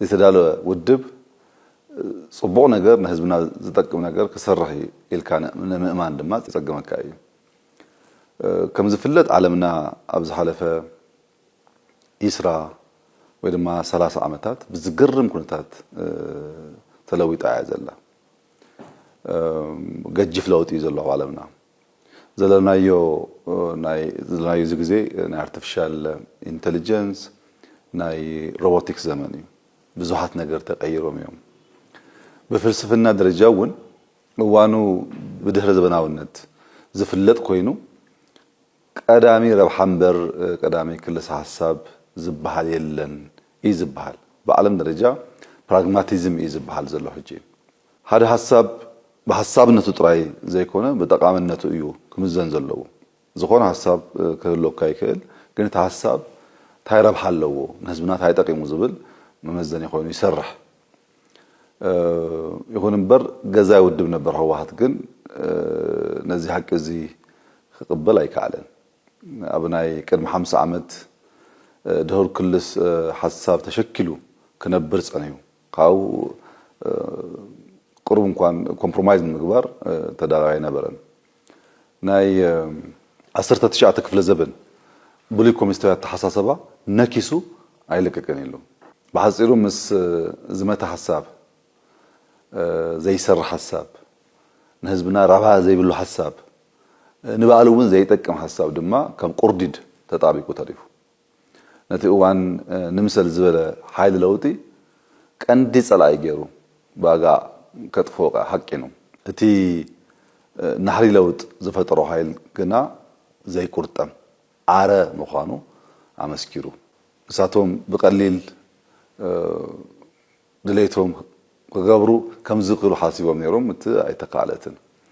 ዝተዳለ ውድብ ጽቡቕ ነገር ንህዝብና ዝጠቅም ነገር ክሰርሕ ኢልካ ምእማን ድማ ዝጸገመካ እዩ ከም ዝፍለጥ ዓለምና ኣብ ዝሓለፈ ይስራ ወይ ድማ 30 ዓመታት ብዝግርም ኩነታት ተለዊጣ እያ ዘላ ገጅፍ ለውጥ እዩ ዘሎ ዓለምና ዘለናዮ ግዜ ናይ አርቲፊሻል ኢንተለጀንስ ናይ ሮቦቲክስ ዘመን እዩ ብዙሓት ነገር ተቀይሮም እዮም በፍልስፍና ደረጃውን እዋኑ ብድህረ ዘመናውነት ዝፍለጥ ኮይኑ ቀዳሚ ረብሓንበር ቀዳሚ ክልስ ሐሳብ ዝብሃል የለን ይዝብሃል በዓለም ደረጃ ፕራግማቲዝም ይዝብሃል ዘሎ ሕጂ ሓደ ሐሳብ በሐሳብነቱ ጥራይ ዘይኮነ በጠቃምነቱ እዩ ክምዘን ዘለዎ ዝኾነ ሐሳብ ክህልወካ ይክእል ግን እቲ ሐሳብ ታይ ረብሓ ኣለዎ ንህዝብና ታይ ጠቂሙ ዝብል መመዘኒ ኮይኑ ይሰርሕ ይኹን እምበር ገዛ ይውድብ ነበር ህወሓት ግን ነዚ ሐቅ እዚ ክቅበል ኣይከኣለን ኣብናይ ቅድሚ 50 ዓመት ድህር ክልስ ሐሳብ ተሸኪሉ ክነብር ጸነዩ ካው قرب እንኳን ኮምፕሮማይዝ ምግባር ተዳራይ ነበረን ናይ 19 ክፍለ ዘበን ብሉይ ኮሚኒስታዊ ተሐሳሰባ ነኪሱ አይለቀቀን የለው በሐጽሩ ምስ ዝመታ ሐሳብ ዘይሰር ሐሳብ ንህዝብና ረባ ዘይብሉ ሐሳብ ንባዕሉውን ዘይጠቅም ሐሳብ ድማ ከም ቁርዲድ ተጣቢቁ ተሪፉ ነቲ እዋን ንምሰል ዝበለ ኃይል ለውጢ ቀንዲ ጸላኢ ገይሩ ባጋ ከጥፎ ሐቂ ነው እቲ ናህሪ ለውጥ ዝፈጠሮ ኃይል ግና ዘይቁርጠም አረ መዃኑ አመስኪሩ እሳቶም በቀሊል ድሌቶም ከገብሩ ከም ዝክሩ ሐሲቦም ነይሮም እቲ አይተካለትን